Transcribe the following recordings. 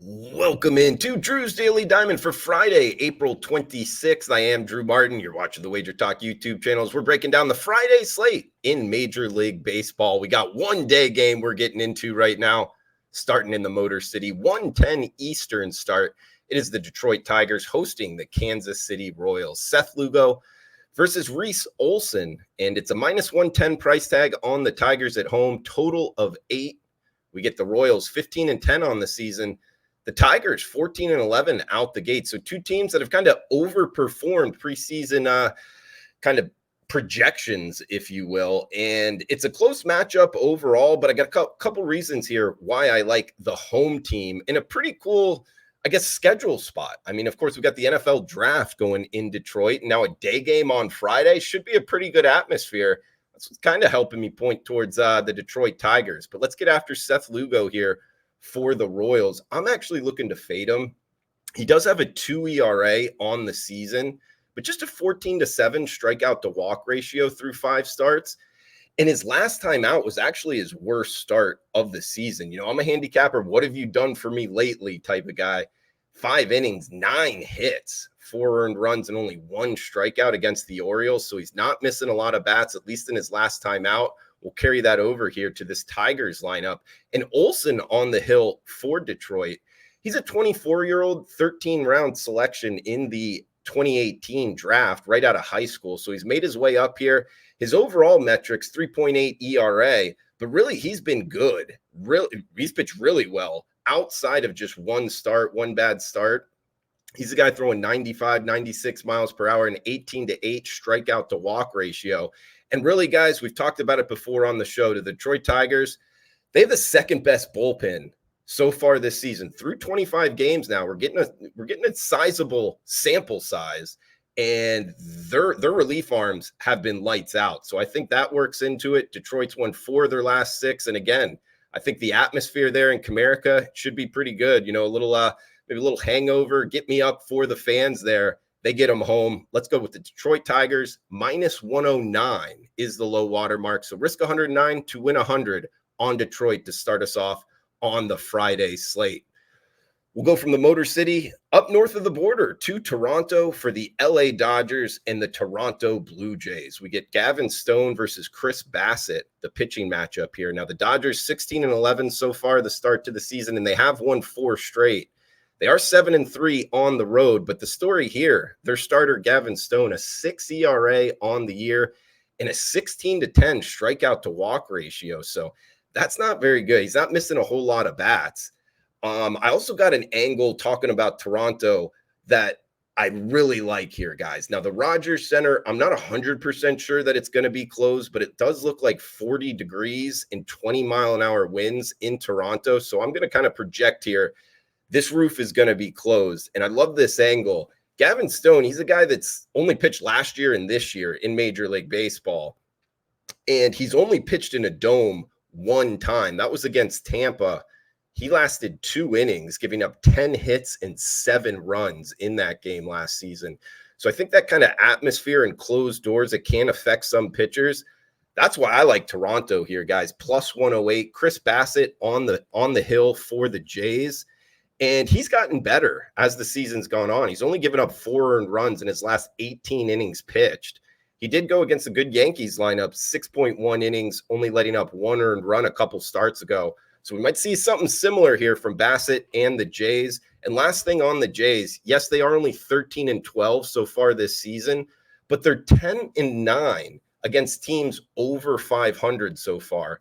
Welcome into Drew's Daily Diamond for Friday, April 26th. I am Drew Martin. You're watching the WagerTalk YouTube channels. We're breaking down the Friday slate in Major League Baseball. We got one day game we're getting into right now, starting in the Motor City, 1:10 Eastern start. It is the Detroit Tigers hosting the Kansas City Royals. Seth Lugo versus Reese Olson, and it's a -110 price tag on the Tigers at home, total of 8. We get the Royals 15-10 on the season. The Tigers 14-11 out the gate. So two teams that have kind of overperformed preseason kind of projections, if you will. And it's a close matchup overall, but I got a couple reasons here why I like the home team in a pretty cool, I guess, schedule spot. I mean, of course, we've got the NFL draft going in Detroit. And now a day game on Friday should be a pretty good atmosphere. That's kind of helping me point towards the Detroit Tigers. But let's get after Seth Lugo here for the Royals. I'm actually looking to fade him. He does have a 2 ERA on the season, but just a 14-7 strikeout to walk ratio through 5 starts. And his last time out was actually his worst start of the season. You know, I'm a handicapper. What have you done for me lately type of guy. 5 innings, 9 hits, 4 earned runs, and only 1 strikeout against the Orioles. So he's not missing a lot of bats, at least in his last time out. We'll carry that over here to this Tigers lineup. And Olson on the hill for Detroit. He's a 24-year-old, 13-round selection in the 2018 draft right out of high school. So he's made his way up here. His overall metrics, 3.8 ERA, but really he's been good. He's pitched really well outside of just one bad start. He's a guy throwing 95, 96 miles per hour and 18-8 strikeout to walk ratio. And really, guys, we've talked about it before on the show. The Detroit Tigers, they have the second best bullpen so far this season through 25 games. Now we're getting a sizable sample size, and their relief arms have been lights out. So I think that works into it. Detroit's won 4 of their last 6, and again, I think the atmosphere there in Comerica should be pretty good. You know, maybe a little hangover, get me up for the fans there. They get them home. Let's go with the Detroit Tigers. -109 is the low water mark. So risk 109 to win 100 on Detroit to start us off on the Friday slate. We'll go from the Motor City up north of the border to Toronto for the LA Dodgers and the Toronto Blue Jays. We get Gavin Stone versus Chris Bassett, the pitching matchup here. Now the Dodgers 16-11 so far the start to the season, and they have won 4 straight. They are 7-3 on the road, but the story here, their starter Gavin Stone, a 6 ERA on the year and a 16-10 strikeout to walk ratio. So that's not very good. He's not missing a whole lot of bats. I also got an angle talking about Toronto that I really like here, guys. Now, the Rogers Center, I'm not 100% sure that it's going to be closed, but it does look like 40 degrees and 20-mile-an-hour winds in Toronto. So I'm going to kind of project here this roof is going to be closed. And I love this angle. Gavin Stone, he's a guy that's only pitched last year and this year in Major League Baseball. And he's only pitched in a dome 1 time. That was against Tampa. He lasted 2 innings, giving up 10 hits and 7 runs in that game last season. So I think that kind of atmosphere and closed doors, it can affect some pitchers. That's why I like Toronto here, guys. +108. Chris Bassett on the hill for the Jays. And he's gotten better as the season's gone on. He's only given up 4 earned runs in his last 18 innings pitched. He did go against a good Yankees lineup, 6.1 innings, only letting up 1 earned run a couple starts ago. So we might see something similar here from Bassett and the Jays. And last thing on the Jays, yes, they are only 13-12 so far this season, but they're 10-9 against teams over 500 so far.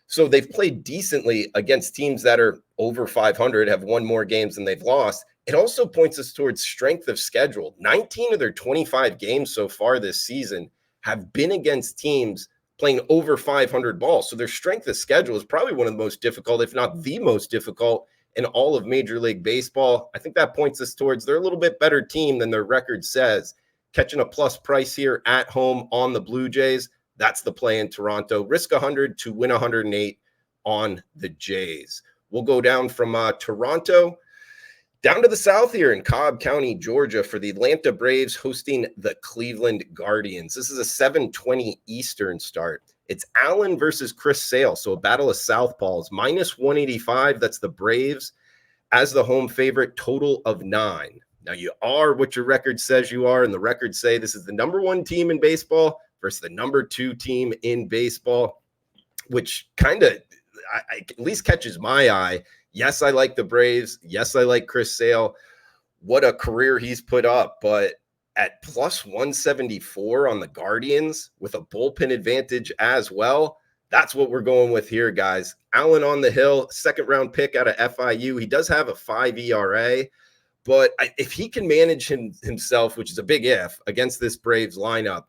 So they've played decently against teams that are over 500, have won more games than they've lost. It also points us towards strength of schedule. 19 of their 25 games so far this season have been against teams playing over 500 balls. So their strength of schedule is probably one of the most difficult, if not the most difficult, in all of Major League Baseball. I think that points us towards they're a little bit better team than their record says. Catching a plus price here at home on the Blue Jays. That's the play in Toronto. Risk 100 to win 108 on the Jays. We'll go down from Toronto down to the south here in Cobb County, Georgia for the Atlanta Braves hosting the Cleveland Guardians. This is a 7:20 Eastern start. It's Allen versus Chris Sale, so a battle of southpaws. -185, that's the Braves. as the home favorite, total of 9. Now, you are what your record says you are, and the records say this is the number 1 team in baseball versus the number 2 team in baseball, which kind of at least catches my eye. Yes, I like the Braves. Yes, I like Chris Sale. What a career he's put up. But at plus 174 on the Guardians with a bullpen advantage as well, that's what we're going with here, guys. Allen on the hill, second-round pick out of FIU. He does have a 5 ERA. But if he can manage himself, which is a big if, against this Braves lineup,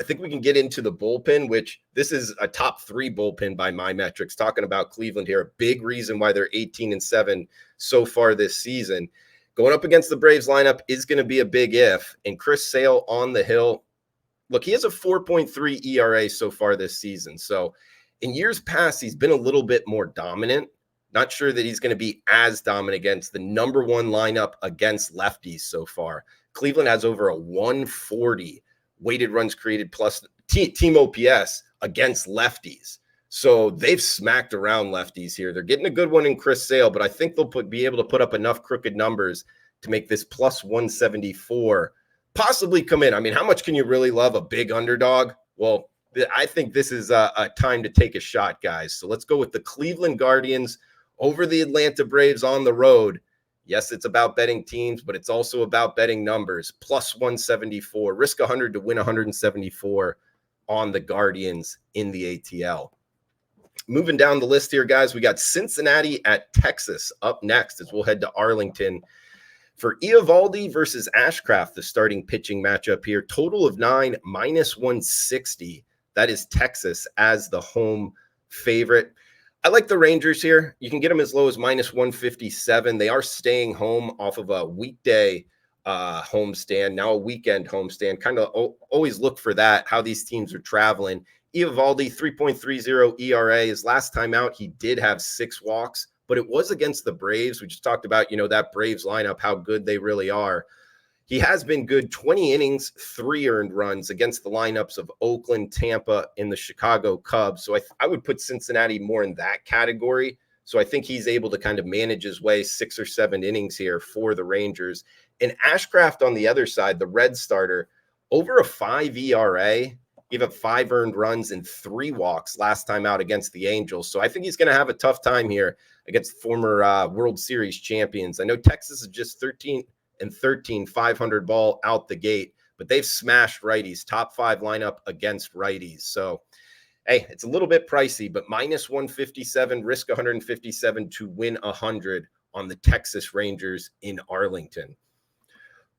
I think we can get into the bullpen, which this is a top 3 bullpen by my metrics. Talking about Cleveland here, a big reason why they're 18-7 so far this season. Going up against the Braves lineup is going to be a big if. And Chris Sale on the hill, look, he has a 4.3 ERA so far this season. So in years past, he's been a little bit more dominant. Not sure that he's going to be as dominant against the number 1 lineup against lefties so far. Cleveland has over a 140 weighted runs created plus team OPS against lefties. So they've smacked around lefties here. They're getting a good one in Chris Sale, but I think they'll be able to put up enough crooked numbers to make this plus 174 possibly come in. I mean, how much can you really love a big underdog? Well, I think this is a time to take a shot, guys. So let's go with the Cleveland Guardians over the Atlanta Braves on the road. Yes, it's about betting teams, but it's also about betting numbers. Plus 174, risk 100 to win 174 on the Guardians in the ATL. Moving down the list here, guys, we got Cincinnati at Texas up next as we'll head to Arlington for Eovaldi versus Ashcraft, the starting pitching matchup here. Total of 9, minus 160. That is Texas as the home favorite. I like the Rangers here. You can get them as low as minus 157. They are staying home off of a weekday homestand, now a weekend homestand. Kind of always look for that, how these teams are traveling. Eovaldi, 3.30 ERA. His last time out, he did have 6 walks, but it was against the Braves. We just talked about, that Braves lineup, how good they really are. He has been good, 20 innings, 3 earned runs against the lineups of Oakland, Tampa, and the Chicago Cubs. So I would put Cincinnati more in that category. So I think he's able to kind of manage his way 6 or 7 innings here for the Rangers. And Ashcraft on the other side, the red starter, over a 5 ERA, gave up 5 earned runs and 3 walks last time out against the Angels. So I think he's going to have a tough time here against former World Series champions. I know Texas is just 13 500 ball out the gate, but they've smashed righties, top 5 lineup against righties. So, hey, it's a little bit pricey, but minus 157, risk 157 to win 100 on the Texas Rangers in Arlington.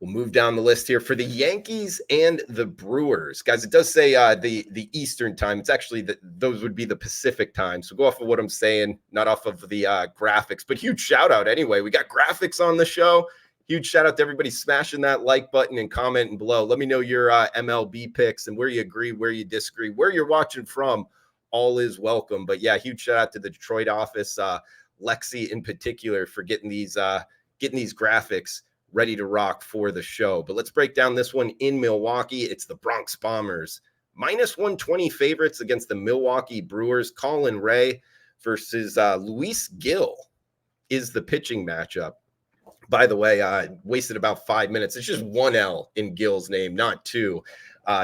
We'll move down the list here for the Yankees and the Brewers. Guys, it does say the Eastern time. It's actually those would be the Pacific time. So go off of what I'm saying, not off of the graphics. But huge shout out anyway. We got graphics on the show. Huge shout out to everybody smashing that like button and commenting below. Let me know your MLB picks and where you agree, where you disagree, where you're watching from. All is welcome. But yeah, huge shout out to the Detroit office, Lexi in particular, for getting these graphics ready to rock for the show. But let's break down this one in Milwaukee. It's the Bronx Bombers, minus 120 favorites against the Milwaukee Brewers. Colin Ray versus Luis Gil is the pitching matchup. By the way, wasted about 5 minutes. It's just 1 L in Gil's name, not 2.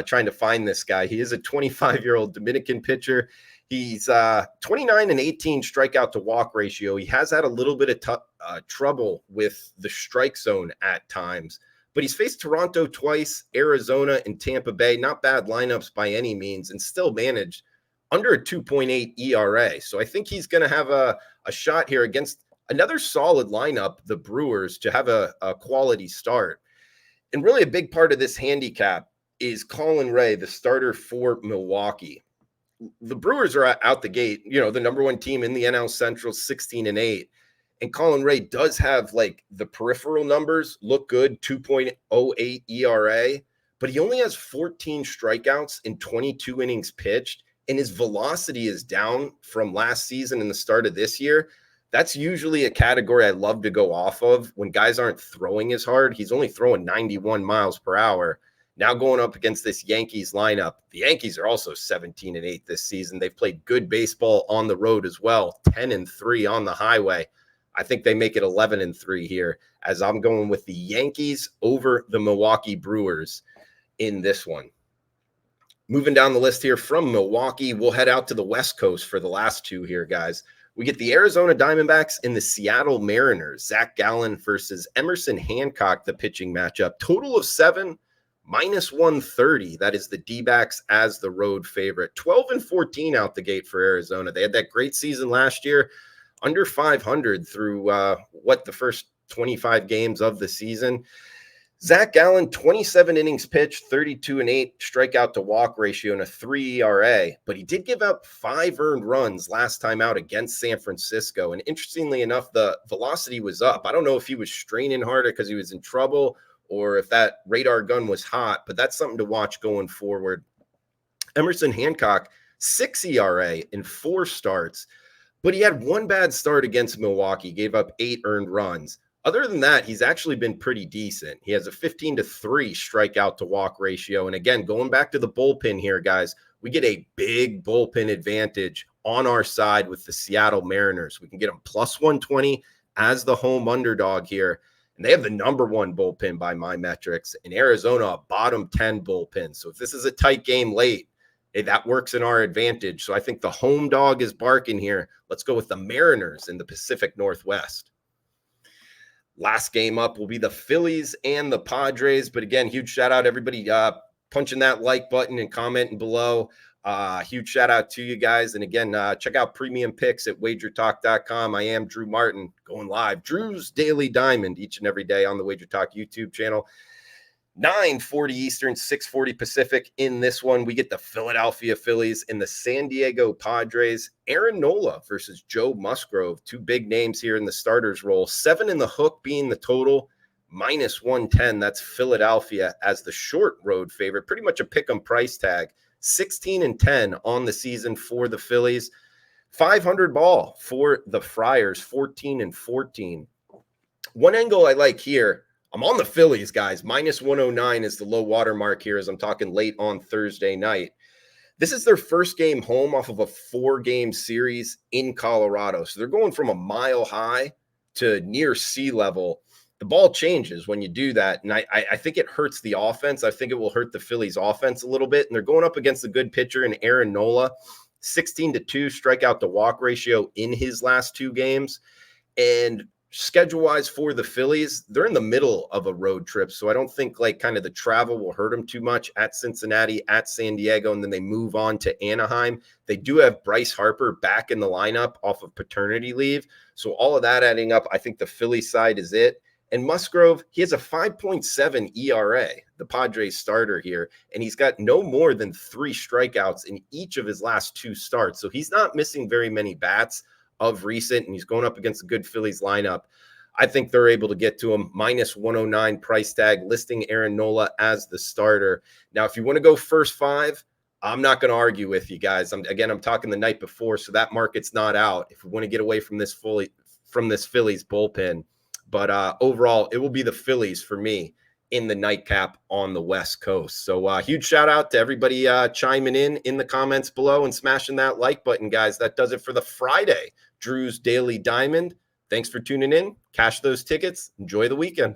Trying to find this guy. He is a 25-year-old Dominican pitcher. He's 29 and 18 strikeout to walk ratio. He has had a little bit of trouble with the strike zone at times, but he's faced Toronto twice, Arizona and Tampa Bay. Not bad lineups by any means, and still managed under a 2.8 ERA. So I think he's going to have a shot here against another solid lineup, the Brewers, to have a quality start. And really a big part of this handicap is Colin Ray, the starter for Milwaukee. The Brewers are out the gate, the number 1 team in the NL Central, 16-8. And Colin Ray does have the peripheral numbers look good, 2.08 ERA, but he only has 14 strikeouts in 22 innings pitched. And his velocity is down from last season and the start of this year. That's usually a category I love to go off of when guys aren't throwing as hard. He's only throwing 91 miles per hour. Now going up against this Yankees lineup, the Yankees are also 17-8 this season. They've played good baseball on the road as well, 10-3 on the highway. I think they make it 11-3 here, as I'm going with the Yankees over the Milwaukee Brewers in this one. Moving down the list here from Milwaukee, we'll head out to the West Coast for the last two here, guys. We get the Arizona Diamondbacks and the Seattle Mariners. Zach Gallen versus Emerson Hancock, the pitching matchup. Total of 7, -130. That is the D-backs as the road favorite. 12-14 out the gate for Arizona. They had that great season last year, under 500 through the first 25 games of the season. Zach Gallen, 27 innings pitched, 32-8 strikeout to walk ratio and a 3 ERA, but he did give up 5 earned runs last time out against San Francisco. And interestingly enough, the velocity was up. I don't know if he was straining harder because he was in trouble or if that radar gun was hot, but that's something to watch going forward. Emerson Hancock, 6 ERA in 4 starts, but he had 1 bad start against Milwaukee, gave up 8 earned runs. Other than that, he's actually been pretty decent. He has a 15-3 strikeout to walk ratio. And again, going back to the bullpen here, guys, we get a big bullpen advantage on our side with the Seattle Mariners. We can get them +120 as the home underdog here. And they have the #1 bullpen by my metrics. In Arizona, a bottom 10 bullpen. So if this is a tight game late, that works in our advantage. So I think the home dog is barking here. Let's go with the Mariners in the Pacific Northwest. Last game up will be the Phillies and the Padres. But again, huge shout out everybody punching that like button and commenting below. Huge shout out to you guys. And again, check out premium picks at WagerTalk.com. I am Drew Martin, going live. Drew's Daily Diamond each and every day on the WagerTalk YouTube channel. 9:40 Eastern, 6:40 Pacific. In this one, we get the Philadelphia Phillies and the San Diego Padres. Aaron Nola versus Joe Musgrove. 2 big names here in the starters role. 7 in the hook being the total, -110. That's Philadelphia as the short road favorite. Pretty much a pick 'em price tag. 16-10 on the season for the Phillies. 500 ball for the Friars, 14-14. One angle I like here, I'm on the Phillies, guys. -109 is the low water mark here as I'm talking late on Thursday night. This is their first game home off of a 4-game series in Colorado. So they're going from a mile high to near sea level. The ball changes when you do that. And I think it hurts the offense. I think it will hurt the Phillies offense a little bit. And they're going up against a good pitcher in Aaron Nola. 16-2 strikeout to walk ratio in his last 2 games. And schedule-wise for the Phillies, they're in the middle of a road trip, so I don't think like kind of the travel will hurt them too much at Cincinnati, at San Diego, and then they move on to Anaheim. They do have Bryce Harper back in the lineup off of paternity leave, so all of that adding up, I think the Philly side is it. And Musgrove, he has a 5.7 ERA, the Padres starter here, and he's got no more than 3 strikeouts in each of his last 2 starts, so he's not missing very many bats of recent, and he's going up against a good Phillies lineup. I think they're able to get to him. -109 price tag, listing Aaron Nola as the starter. Now, if you want to go first 5, I'm not going to argue with you guys. I'm talking the night before, so that market's not out. If we want to get away from this Phillies bullpen, but overall, it will be the Phillies for me in the nightcap on the West Coast. So huge shout out to everybody chiming in the comments below and smashing that like button, guys. That does it for the Friday Drew's Daily Diamond. Thanks for tuning in. Cash those tickets. Enjoy the weekend.